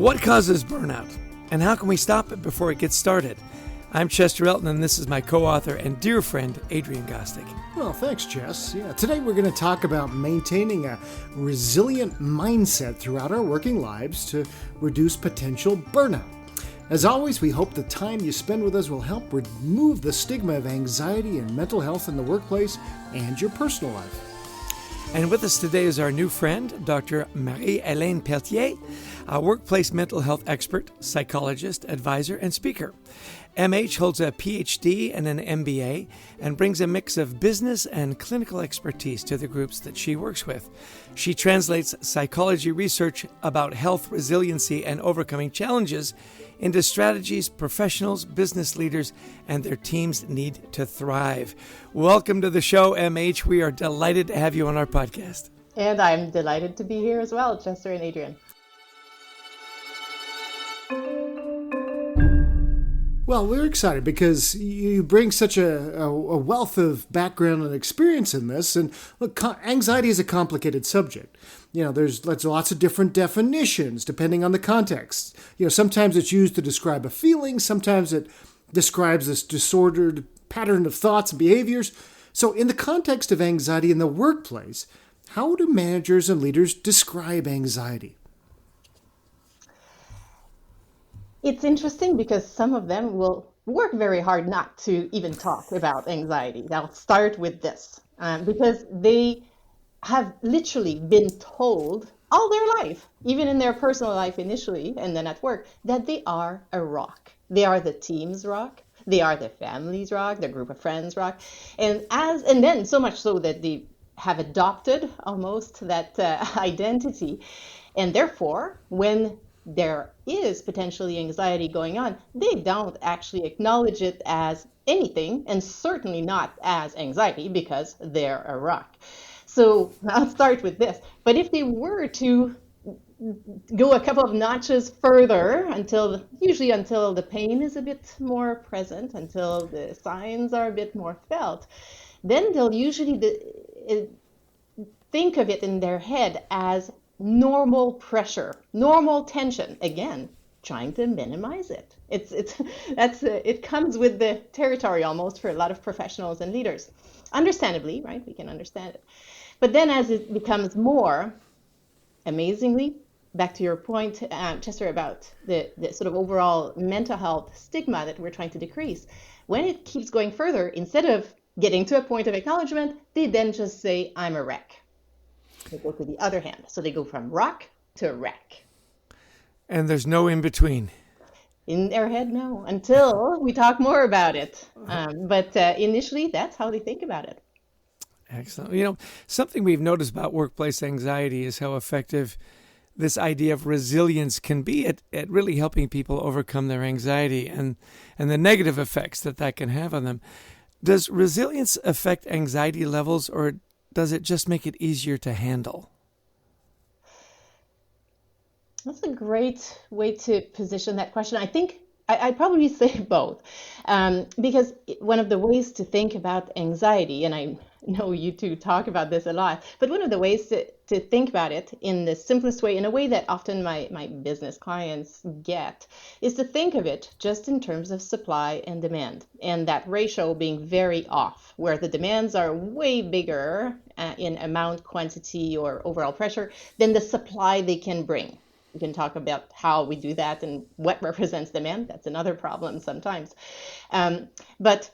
What causes burnout? And how can we stop it before it gets started? I'm Chester Elton, and this is my co-author and dear friend, Adrian Gostick. Well, thanks, Chess. Today we're going to talk about maintaining a resilient mindset throughout our working lives to reduce potential burnout. As always, we hope the time you spend with us will help remove the stigma of anxiety and mental health in the workplace and your personal life. And with us today is our new friend, Dr. Marie-Hélène Pelletier, a workplace mental health expert, psychologist, advisor, and speaker. MH holds a PhD and an MBA and brings a mix of business and clinical expertise to the groups that she works with. She translates psychology research about health, resiliency, and overcoming challenges into strategies professionals, business leaders, and their teams need to thrive. Welcome to the show, MH. We are delighted to have you on our podcast. And I'm delighted to be here as well, Chester and Adrian. Well, we're excited because you bring such a wealth of background and experience in this. And look, anxiety is a complicated subject. There's lots of different definitions depending on the context. Sometimes it's used to describe a feeling. Sometimes it describes this disordered pattern of thoughts and behaviors. So in the context of anxiety in the workplace, how do managers and leaders describe anxiety? It's interesting because some of them will work very hard not to even talk about anxiety. They'll start with this because they have literally been told all their life, even in their personal life initially and then at work, that they are a rock. They are the team's rock. They are the family's rock, their group of friends' rock. And then so much so that they have adopted almost that identity. And therefore, when there is potentially anxiety going on, they don't actually acknowledge it as anything, and certainly not as anxiety because they're a rock. So I'll start with this. But if they were to go a couple of notches further until the pain is a bit more present, until the signs are a bit more felt, then they'll usually think of it in their head as normal pressure, normal tension. Again, trying to minimize it. It comes with the territory almost for a lot of professionals and leaders. Understandably, right? We can understand it. But then as it becomes more, amazingly, back to your point, Chester, about the sort of overall mental health stigma that we're trying to decrease, when it keeps going further, instead of getting to a point of acknowledgement, they then just say, I'm a wreck. They go to the other hand. So they go from rock to wreck. And there's no in between. In their head, no, until we talk more about it. But initially, that's how they think about it. Excellent. Something we've noticed about workplace anxiety is how effective this idea of resilience can be at really helping people overcome their anxiety and the negative effects that can have on them. Does resilience affect anxiety levels, or does it just make it easier to handle? That's a great way to position that question. I think I'd probably say both, because one of the ways to think about anxiety, and I know you two talk about this a lot, but one of the ways to think about it in the simplest way, in a way that often my business clients get, is to think of it just in terms of supply and demand, and that ratio being very off, where the demands are way bigger in amount, quantity, or overall pressure than the supply they can bring. We can talk about how we do that and what represents demand. That's another problem sometimes. But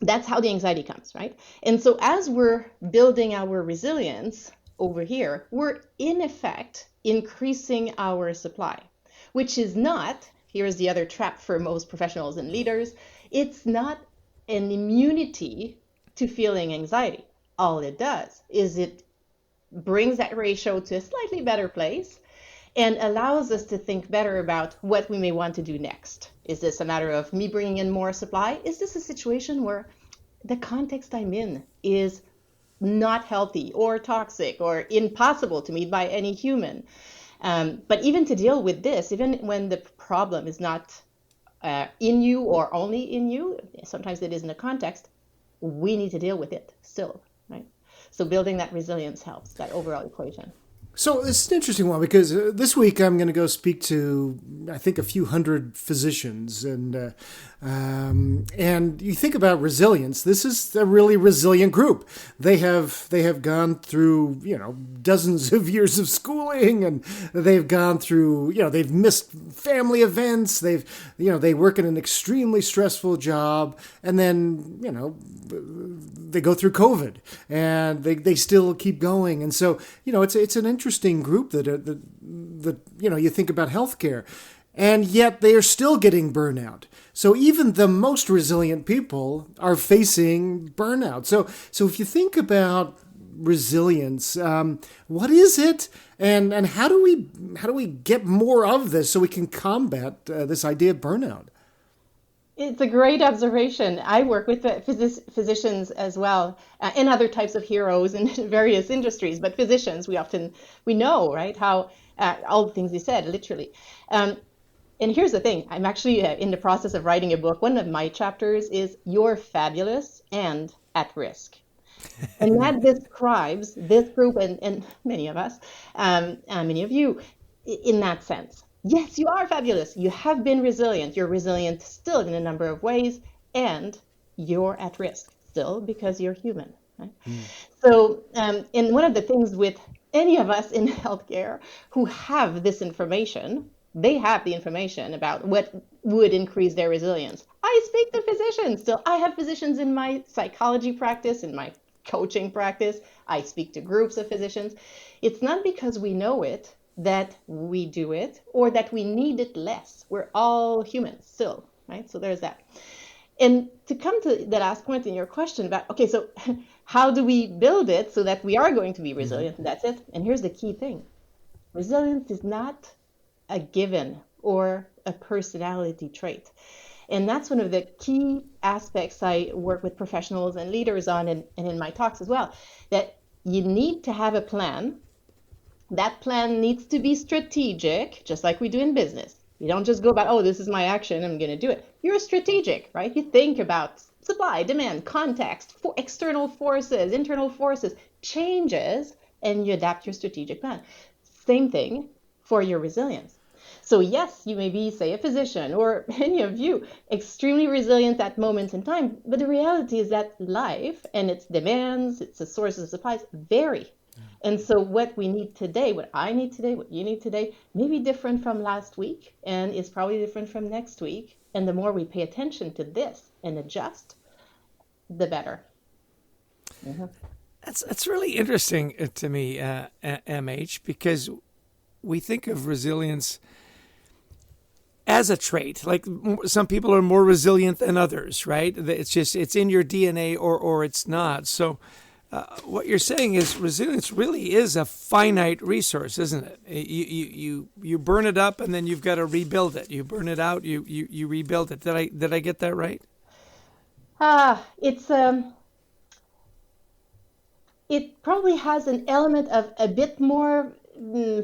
that's how the anxiety comes, right? And so as we're building our resilience over here, we're in effect increasing our supply, which is not, here's the other trap for most professionals and leaders, it's not an immunity to feeling anxiety. All it does is it brings that ratio to a slightly better place and allows us to think better about what we may want to do next. Is this a matter of me bringing in more supply? Is this a situation where the context I'm in is not healthy or toxic or impossible to meet by any human? But even to deal with this, even when the problem is not in you or only in you, sometimes it is in a context, we need to deal with it still, right? So building that resilience helps, that overall equation. So it's an interesting one because this week I'm going to go speak to, I think, a few hundred physicians, and you think about resilience. This is a really resilient group. They have gone through dozens of years of schooling, and they've gone through they've missed family events. They work in an extremely stressful job, and then they go through COVID, and they still keep going. And so it's an interesting group that you think about healthcare, and yet they are still getting burnout. So even the most resilient people are facing burnout. So if you think about resilience, what is it, and how do we get more of this so we can combat this idea of burnout? It's a great observation. I work with physicians as well, and other types of heroes in various industries, but physicians, we know, right, how all the things you said, literally. And here's the thing, I'm actually in the process of writing a book. One of my chapters is You're Fabulous and at Risk. And that describes this group and many of us, and many of you, in that sense. Yes, you are fabulous. You have been resilient. You're resilient still in a number of ways, and you're at risk still because you're human. Right? So, and one of the things with any of us in healthcare who have this information, they have the information about what would increase their resilience. I speak to physicians still. I have physicians in my psychology practice, in my coaching practice. I speak to groups of physicians. It's not because we know it that we do it or that we need it less. We're all humans still, right? So there's that. And to come to the last point in your question about, okay, so how do we build it so that we are going to be resilient? And that's it. And here's the key thing. Resilience is not a given or a personality trait. And that's one of the key aspects I work with professionals and leaders on, and in my talks as well, that you need to have a plan. That plan needs to be strategic, just like we do in business. You don't just go about, oh, this is my action, I'm going to do it. You're strategic, right? You think about supply, demand, context, external forces, internal forces, changes, and you adapt your strategic plan. Same thing for your resilience. So yes, you may be, say, a physician or any of you, extremely resilient at moments in time, but the reality is that life and its demands, its sources of supplies vary. And so what we need today, what I need today, what you need today, may be different from last week and is probably different from next week. And the more we pay attention to this and adjust, the better. Mm-hmm. That's really interesting to me, MH, because we think of resilience as a trait. Like some people are more resilient than others, right? It's in your DNA or it's not. So what you're saying is resilience really is a finite resource, isn't it? You burn it up and then you've got to rebuild it. You burn it out, you rebuild it. Did I get that right? It probably has an element of a bit more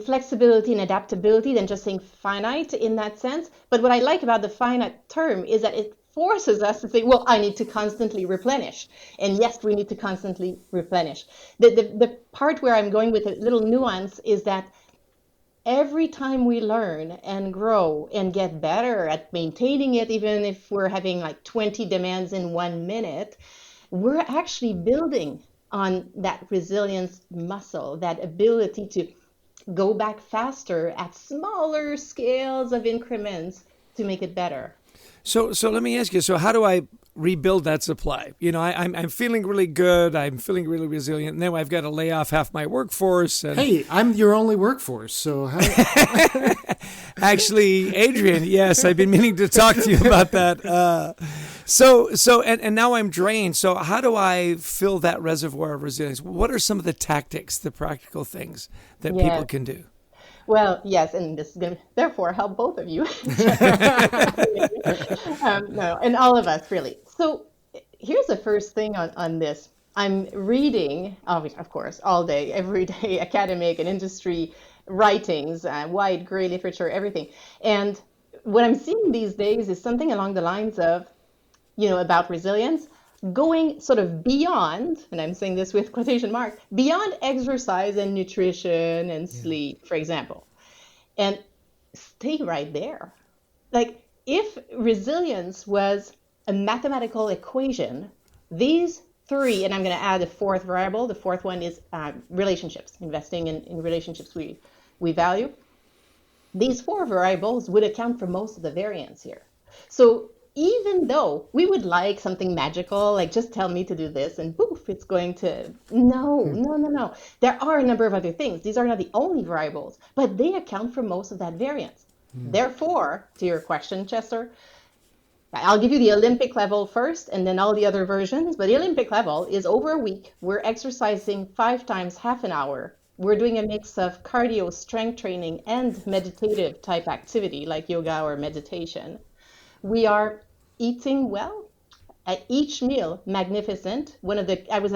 flexibility and adaptability than just saying finite in that sense. But what I like about the finite term is that it forces us to say, well, I need to constantly replenish. And yes, we need to constantly replenish. The part where I'm going with a little nuance is that every time we learn and grow and get better at maintaining it, even if we're having like 20 demands in 1 minute, we're actually building on that resilience muscle, that ability to go back faster at smaller scales of increments to make it better. So let me ask you, so how do I rebuild that supply? I'm feeling really good. I'm feeling really resilient. Now I've got to lay off half my workforce. And hey, I'm your only workforce. So actually, Adrian, yes, I've been meaning to talk to you about that. And now I'm drained. So how do I fill that reservoir of resilience? What are some of the tactics, the practical things that people can do? Well, yes, and this is going to therefore help both of you. No, and all of us, really. So here's the first thing on this. I'm reading, of course, all day, every day, academic and industry writings, wide, gray literature, everything. And what I'm seeing these days is something along the lines of, about resilience. going sort of beyond, and I'm saying this with quotation mark, beyond exercise and nutrition and sleep, for example, and stay right there. Like, if resilience was a mathematical equation, these three, and I'm going to add a fourth variable. The fourth one is relationships, investing in relationships we value. These four variables would account for most of the variance here. So even though we would like something magical, like just tell me to do this and poof, it's going to, no. There are a number of other things. These are not the only variables, but they account for most of that variance. Therefore, to your question, Chester, I'll give you the Olympic level first and then all the other versions. But the Olympic level is over a week. We're exercising 5 times half an hour. We're doing a mix of cardio, strength training, and meditative type activity like yoga or meditation. We are eating well. At each meal, magnificent. I was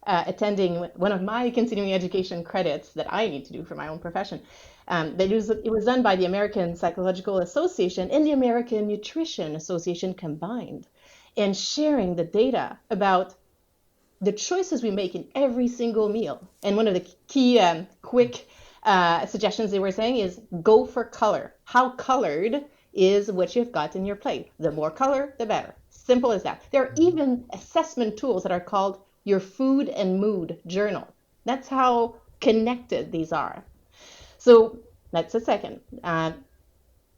attending one of my continuing education credits that I need to do for my own profession. It was done by the American Psychological Association and the American Nutrition Association combined, and sharing the data about the choices we make in every single meal. And one of the key quick suggestions they were saying is go for color. How colored is what you've got in your plate? The more color, the better. Simple as that. There are even assessment tools that are called your food and mood journal. That's how connected these are. So that's a second.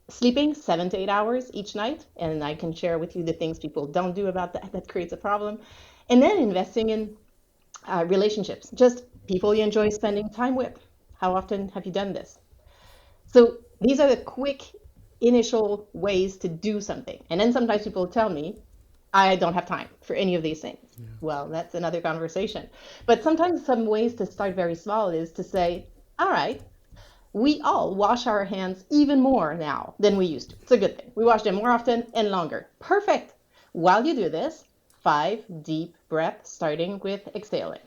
Sleeping 7 to 8 hours each night, and I can share with you the things people don't do about that creates a problem. And then investing in relationships, just people you enjoy spending time with. How often have you done this? So these are the quick initial ways to do something. And then sometimes people tell me, I don't have time for any of these things. Yeah. Well, that's another conversation. But sometimes some ways to start very small is to say, all right, we all wash our hands even more now than we used to. It's a good thing. We wash them more often and longer. Perfect. While you do this, 5 deep breaths, starting with exhaling.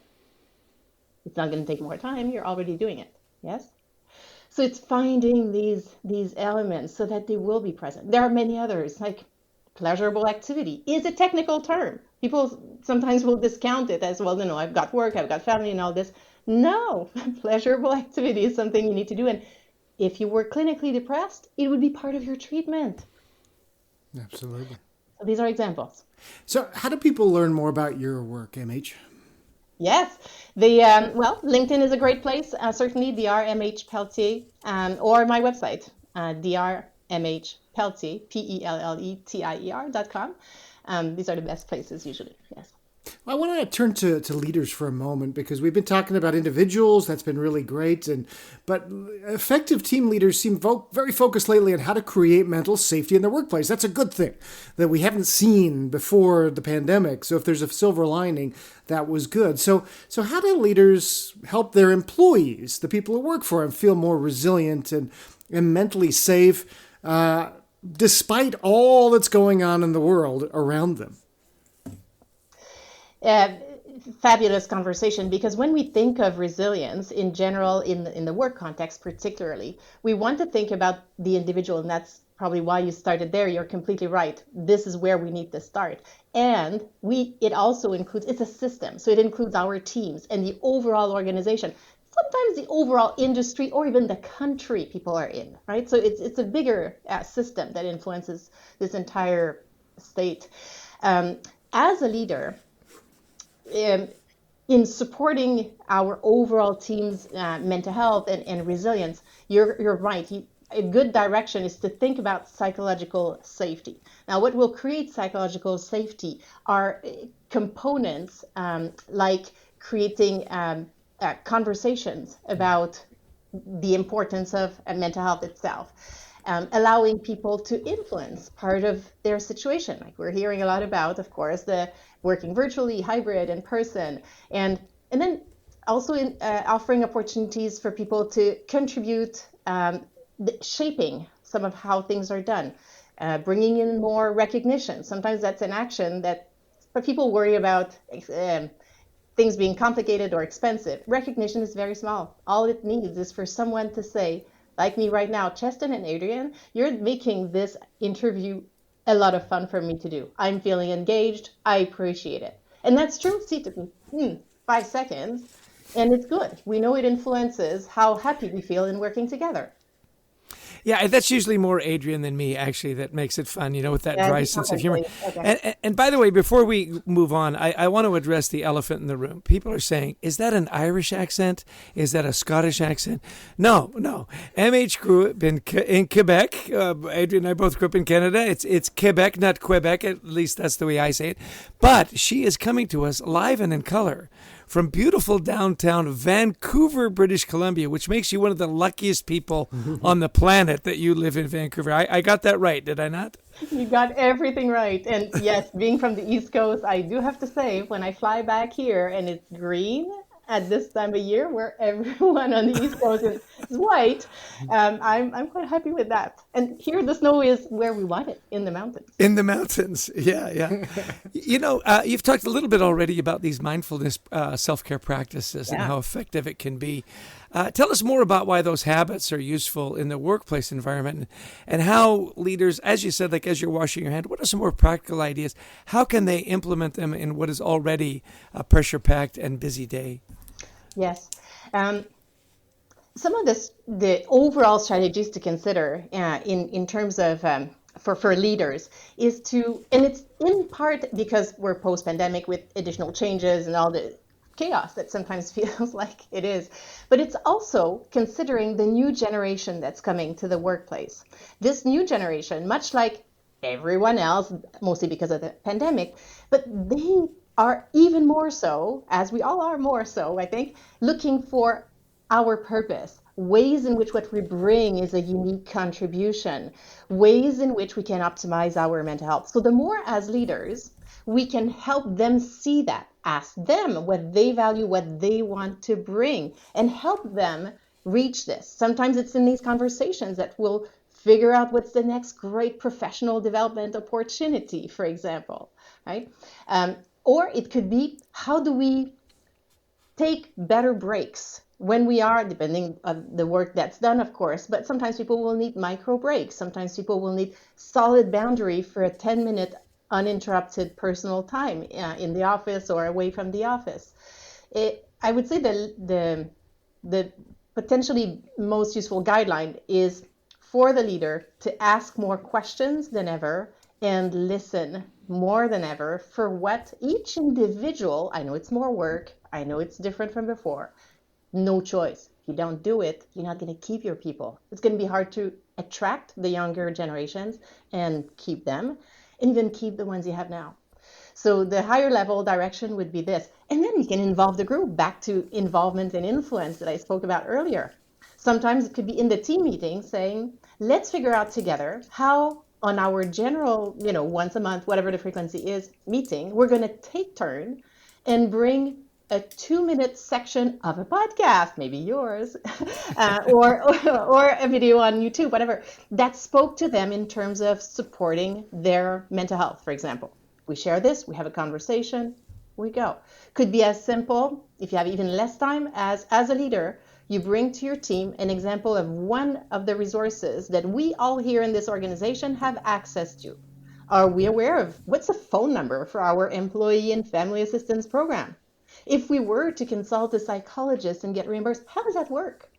It's not going to take more time. You're already doing it. Yes? So it's finding these elements so that they will be present. There are many others, like pleasurable activity is a technical term. People sometimes will discount it as, well, no, I've got work, I've got family and all this. No, pleasurable activity is something you need to do. And if you were clinically depressed, it would be part of your treatment. Absolutely. So these are examples. So how do people learn more about your work, MH? Yes, LinkedIn is a great place. Certainly, Dr. MH Peltier, or my website, drmhpeltier, PELLETIER.com. These are the best places usually. Yes. Well, I want to turn to leaders for a moment, because we've been talking about individuals. That's been really great. But effective team leaders seem very focused lately on how to create mental safety in their workplace. That's a good thing that we haven't seen before the pandemic. So if there's a silver lining, that was good. So how do leaders help their employees, the people who work for them, feel more resilient and mentally safe despite all that's going on in the world around them? Fabulous conversation, because when we think of resilience in general, in the work context particularly, we want to think about the individual, and that's probably why you started there. You're completely right. This is where we need to start. And it also includes, it's a system, so it includes our teams and the overall organization, sometimes the overall industry or even the country people are in, right? So it's a bigger system that influences this entire state. As a leader, in supporting our overall team's mental health and resilience, you're right. A good direction is to think about psychological safety. Now, what will create psychological safety are components like creating conversations about the importance of mental health itself, allowing people to influence part of their situation. Like we're hearing a lot about, of course, the working virtually, hybrid, in person, and then also offering opportunities for people to contribute, shaping some of how things are done, bringing in more recognition. Sometimes that's an action but people worry about things being complicated or expensive. Recognition is very small. All it needs is for someone to say, like me right now, Cheston and Adrian, you're making this interview a lot of fun for me to do. I'm feeling engaged. I appreciate it. And that's true. See, it took me 5 seconds, and it's good. We know it influences how happy we feel in working together. Yeah, that's usually more Adrian than me, actually, that makes it fun, with that dry sense of humor. Okay. And by the way, before we move on, I want to address the elephant in the room. People are saying, is that an Irish accent? Is that a Scottish accent? No. MH grew up in Quebec. Adrian and I both grew up in Canada. It's Quebec, not Quebec. At least that's the way I say it. But she is coming to us live and in color from beautiful downtown Vancouver, British Columbia, which makes you one of the luckiest people on the planet that you live in Vancouver. I got that right, did I not? You got everything right. And yes, being from the East Coast, I do have to say, when I fly back here and it's green at this time of year where everyone on the East Coast is white, I'm quite happy with that. And here the snow is where we want it, in the mountains. In the mountains, yeah. You've talked a little bit already about these mindfulness self-care practices and how effective it can be. Tell us more about why those habits are useful in the workplace environment and how leaders, as you said, like as you're washing your hand, what are some more practical ideas? How can they implement them in what is already a pressure-packed and busy day? Yes. Some of the overall strategies to consider in terms of for leaders is to, and it's in part because we're post-pandemic with additional changes and all the chaos that sometimes feels like it is, but it's also considering the new generation that's coming to the workplace. This new generation, much like everyone else, mostly because of the pandemic, but they are even more so, as we all are more so, I think, looking for our purpose, ways in which what we bring is a unique contribution, ways in which we can optimize our mental health. So the more as leaders, we can help them see that, ask them what they value, what they want to bring, and help them reach this. Sometimes it's in these conversations that we'll figure out what's the next great professional development opportunity, for example, right? Or it could be, how do we take better breaks when we are, depending on the work that's done, of course, but sometimes people will need micro breaks. Sometimes people will need solid boundary for a 10-minute uninterrupted personal time in the office or away from the office. I would say the potentially most useful guideline is for the leader to ask more questions than ever and listen more than ever for what each individual, I know it's more work, I know it's different from before, no choice. If you don't do it, you're not going to keep your people. It's going to be hard to attract the younger generations and keep them, and even keep the ones you have now. So the higher level direction would be this. And then you can involve the group, back to involvement and influence that I spoke about earlier. Sometimes it could be in the team meeting saying, let's figure out together how on our general, once a month, whatever the frequency is, meeting, we're going to take turn and bring a 2-minute section of a podcast, maybe yours, or a video on YouTube, whatever, that spoke to them in terms of supporting their mental health, for example. We share this, we have a conversation, we go. Could be as simple, if you have even less time, as a leader, you bring to your team an example of one of the resources that we all here in this organization have access to. Are we aware of what's the phone number for our employee and family assistance program? If we were to consult a psychologist and get reimbursed, how does that work?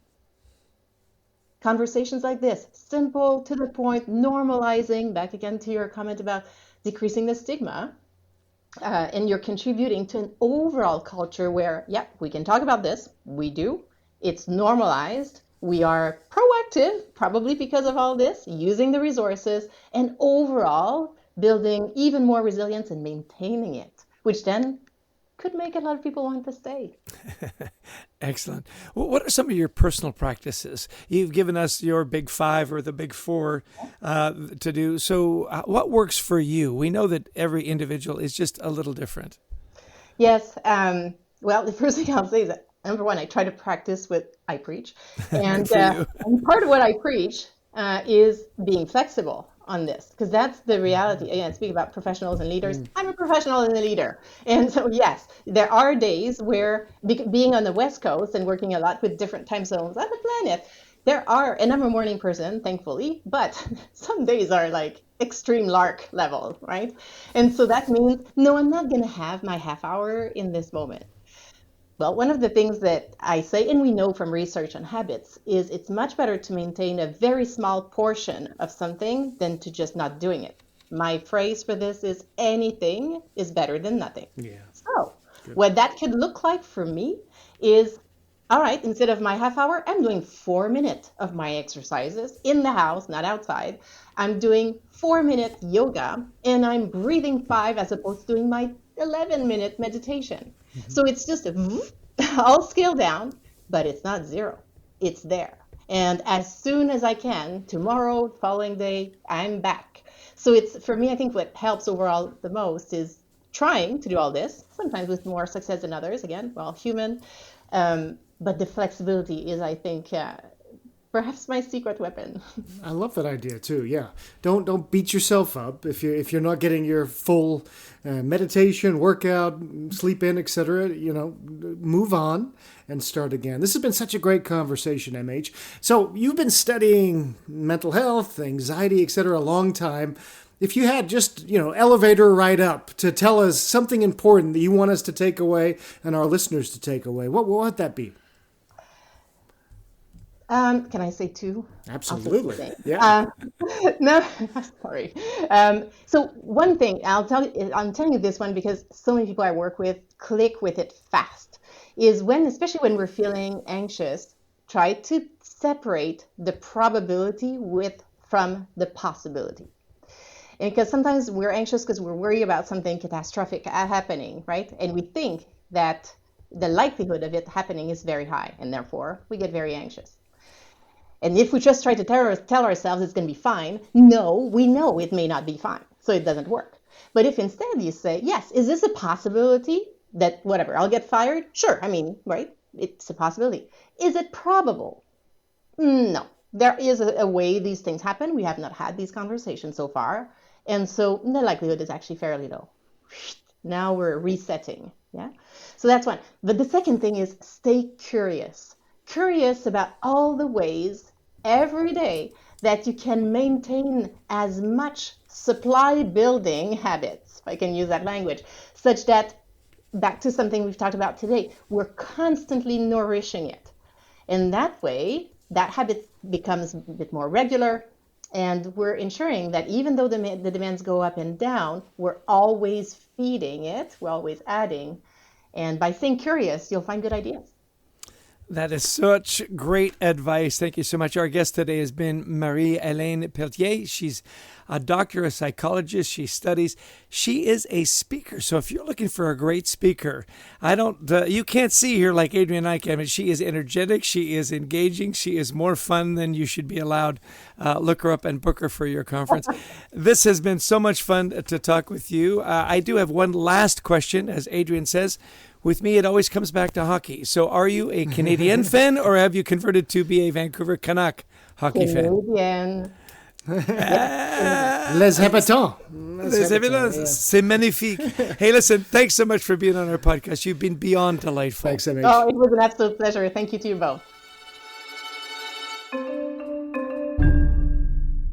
Conversations like this, simple, to the point, normalizing, back again to your comment about decreasing the stigma, and you're contributing to an overall culture where, we can talk about this, we do, it's normalized, we are proactive, probably because of all this, using the resources, and overall building even more resilience and maintaining it, which then could make a lot of people want to stay. Excellent. Well, what are some of your personal practices? You've given us your big 5 or the big 4 to do. So what works for you? We know that every individual is just a little different. Yes. Well, the first thing I'll say is that, number one, I try to practice what I preach. And, and part of what I preach is being flexible on this, because that's the reality. Again, speaking about professionals and leaders, I'm a professional and a leader. And so, yes, there are days where being on the West Coast and working a lot with different time zones on the planet, and I'm a morning person, thankfully, but some days are like extreme lark level, right? And so that means, no, I'm not going to have my half hour in this moment. Well, one of the things that I say, and we know from research on habits, is it's much better to maintain a very small portion of something than to just not doing it. My phrase for this is anything is better than nothing. Yeah. So, what that could look like for me is, all right, instead of my half hour, I'm doing 4 minutes of my exercises in the house, not outside. I'm doing 4-minute yoga, and I'm breathing 5 as opposed to doing my 11-minute meditation. So it's just all scaled down, but it's not zero. It's there. And as soon as I can, tomorrow, following day, I'm back. So it's, for me, I think what helps overall the most is trying to do all this, sometimes with more success than others, again, well, human. But the flexibility is, I think, perhaps my secret weapon. I love that idea too. Yeah, don't beat yourself up if you're not getting your full meditation, workout, sleep in, etc. Move on and start again. This has been such a great conversation, MH. So you've been studying mental health, anxiety, etc. a long time. If you had just, elevator ride up to tell us something important that you want us to take away and our listeners to take away, what would that be? Can I say two? Absolutely. Yeah. No, sorry. So one thing, I'm telling you this one because so many people I work with click with it fast, is especially when we're feeling anxious, try to separate the probability from the possibility. And because sometimes we're anxious because we're worried about something catastrophic happening, right? And we think that the likelihood of it happening is very high, and therefore we get very anxious. And if we just try to tell ourselves it's going to be fine, no, we know it may not be fine, so it doesn't work. But if instead you say, yes, is this a possibility that whatever, I'll get fired? Sure, right? It's a possibility. Is it probable? No. There is a way these things happen. We have not had these conversations so far. And so the likelihood is actually fairly low. Now we're resetting, yeah? So that's one. But the second thing is stay curious. Curious about all the ways every day that you can maintain as much supply building habits, if I can use that language, such that, back to something we've talked about today, we're constantly nourishing it. And that way, that habit becomes a bit more regular, and we're ensuring that even though the demands go up and down, we're always feeding it, we're always adding. And by staying curious, you'll find good ideas. That is such great advice. Thank you so much. Our guest today has been Marie-Hélène Peltier. She's a doctor, a psychologist. She studies. She is a speaker. So if you're looking for a great speaker, you can't see her like Adrian and I can, but she is energetic. She is engaging. She is more fun than you should be allowed. Look her up and book her for your conference. This has been so much fun to talk with you. I do have one last question, as Adrian says. With me, it always comes back to hockey. So are you a Canadian fan or have you converted to be a Vancouver Canuck hockey Canadian. Les habitants. C'est magnifique. Hey, listen, thanks so much for being on our podcast. You've been beyond delightful. Thanks, MH. Oh, it was an absolute pleasure. Thank you to you both.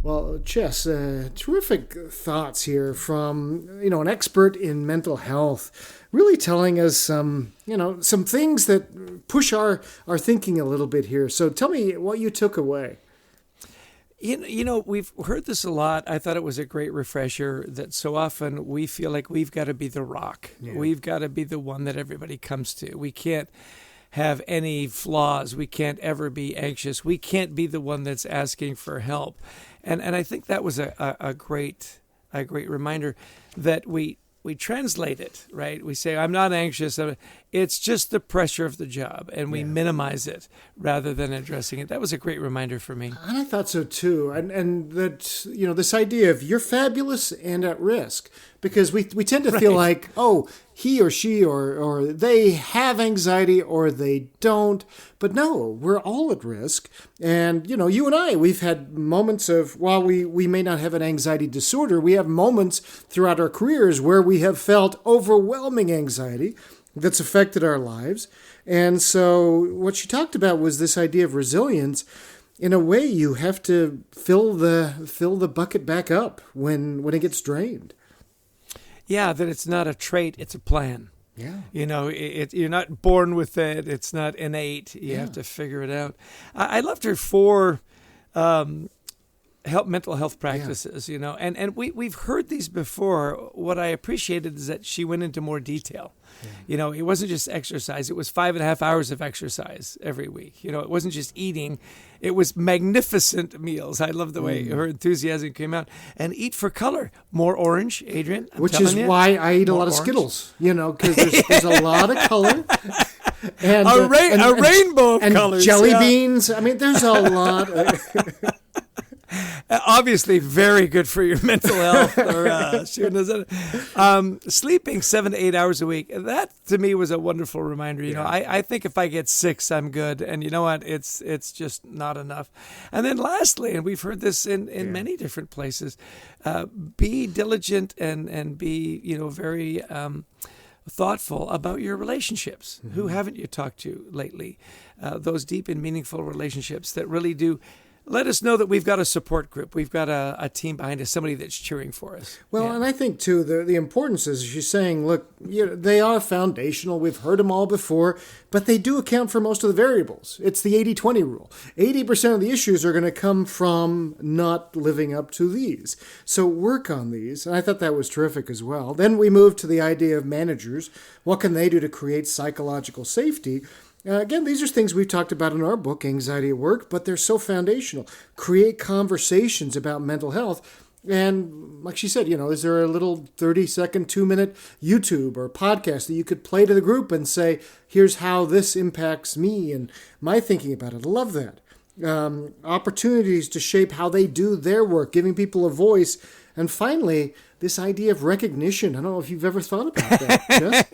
Well, Chess, terrific thoughts here from, an expert in mental health, really telling us some things that push our thinking a little bit here. So tell me what you took away. We've heard this a lot. I thought it was a great refresher that so often we feel like we've got to be the rock. Yeah. We've got to be the one that everybody comes to. We can't have any flaws. We can't ever be anxious. We can't be the one that's asking for help. And I think that was a great reminder that we translate it, right? We say, I'm not anxious. It's just the pressure of the job, and we minimize it rather than addressing it. That was a great reminder for me. And I thought so too. And that, this idea of you're fabulous and at risk, because we tend to feel like, oh, he or she or they have anxiety or they don't. But no, we're all at risk. And, you and I, we've had moments of, while we may not have an anxiety disorder, we have moments throughout our careers where we have felt overwhelming anxiety that's affected our lives. And so what she talked about was this idea of resilience. in a way, you have to fill the bucket back up when it gets drained. Yeah, that it's not a trait, it's a plan. Yeah. You're not born with it. It's not innate. You have to figure it out. I loved her 4 mental health practices, and we've heard these before. What I appreciated is that she went into more detail. Yeah. It wasn't just exercise. It was 5.5 hours of exercise every week. It wasn't just eating. It was magnificent meals. I love the way her enthusiasm came out. And eat for color. More orange, Adrian. Which is why I eat a lot of Skittles, because there's a lot of color. And a rainbow of and colors. Jelly beans. I mean, there's a lot. Obviously, very good for your mental health. Sleeping 7 to 8 hours a week. That to me was a wonderful reminder. I think if I get 6, I'm good. And you know what? It's just not enough. And then lastly, and we've heard this in many different places, be diligent and be very thoughtful about your relationships. Mm-hmm. Who haven't you talked to lately? Those deep and meaningful relationships that really do let us know that we've got a support group. We've got a team behind us, somebody that's cheering for us. Well, and I think, too, the importance is she's saying, look, they are foundational. We've heard them all before, but they do account for most of the variables. It's the 80-20 rule. 80% of the issues are going to come from not living up to these. So work on these. And I thought that was terrific as well. Then we moved to the idea of managers. What can they do to create psychological safety? Again, these are things we've talked about in our book, Anxiety at Work, but they're so foundational. Create conversations about mental health. And like she said, is there a little 30-second, 2-minute YouTube or podcast that you could play to the group and say, here's how this impacts me and my thinking about it. I love that. Opportunities to shape how they do their work, giving people a voice. And finally, this idea of recognition. I don't know if you've ever thought about that, Jess?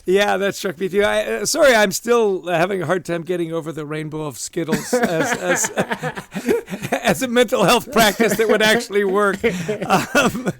Yeah, that struck me too. Sorry, I'm still having a hard time getting over the rainbow of Skittles as a mental health practice that would actually work. The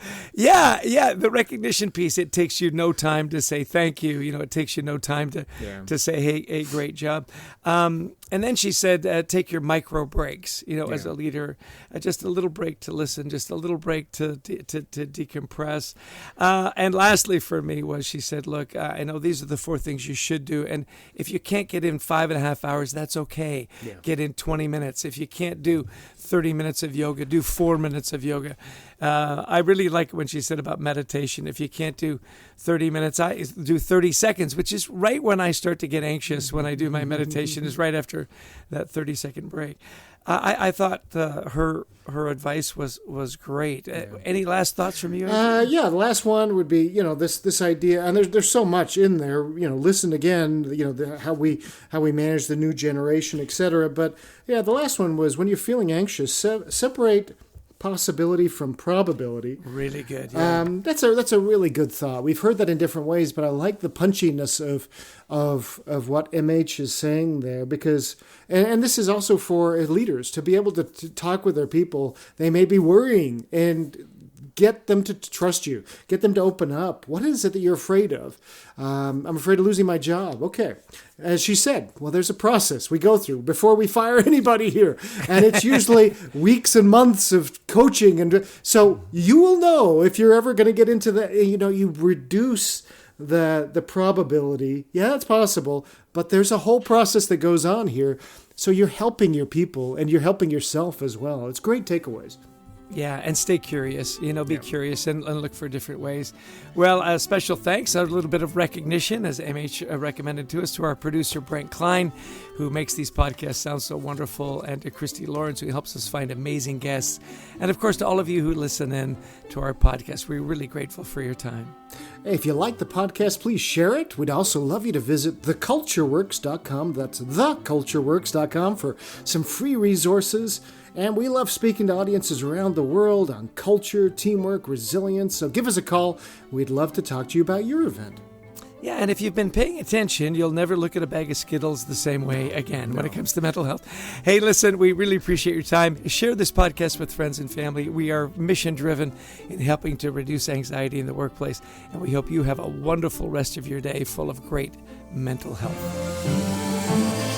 recognition piece, it takes you no time to say thank you. It takes you no time to say, hey, great job. And then she said, take your micro breaks, as a leader, just a little break to listen, just a little break to decompress. And lastly for me was she said, look, I know these are the 4 things you should do. And if you can't get in 5.5 hours, that's okay. Yeah. Get in 20 minutes. If you can't do 30 minutes of yoga, do 4 minutes of yoga. I really like when she said about meditation. If you can't do 30 minutes, I do 30 seconds, which is right when I start to get anxious when I do my meditation, is right after that 30-second break. I thought her advice was great. Any last thoughts from you? The last one would be this idea, and there's so much in there. Listen again. How we manage the new generation, etc. But the last one was when you're feeling anxious, separate possibility from probability. Really good. Yeah. That's a really good thought. We've heard that in different ways, but I like the punchiness of what MH is saying there, because and this is also for leaders to be able to talk with their people. They may be worrying and get them to trust you. Get them to open up. What is it that you're afraid of? I'm afraid of losing my job. Okay. As she said, well, there's a process we go through before we fire anybody here. And it's usually weeks and months of coaching. And so you will know if you're ever going to get into the, you reduce the probability. Yeah, it's possible. But there's a whole process that goes on here. So you're helping your people and you're helping yourself as well. It's great takeaways. Yeah, and stay curious, be curious and look for different ways. Well, a special thanks, a little bit of recognition, as MH recommended to us, to our producer, Brent Klein, who makes these podcasts sound so wonderful, and to Christy Lawrence, who helps us find amazing guests. And of course, to all of you who listen in to our podcast, we're really grateful for your time. If you like the podcast, please share it. We'd also love you to visit thecultureworks.com. That's thecultureworks.com for some free resources. And we love speaking to audiences around the world on culture, teamwork, resilience. So give us a call. We'd love to talk to you about your event. Yeah, and if you've been paying attention, you'll never look at a bag of Skittles the same way again when it comes to mental health. Hey, listen, we really appreciate your time. Share this podcast with friends and family. We are mission-driven in helping to reduce anxiety in the workplace, and we hope you have a wonderful rest of your day full of great mental health.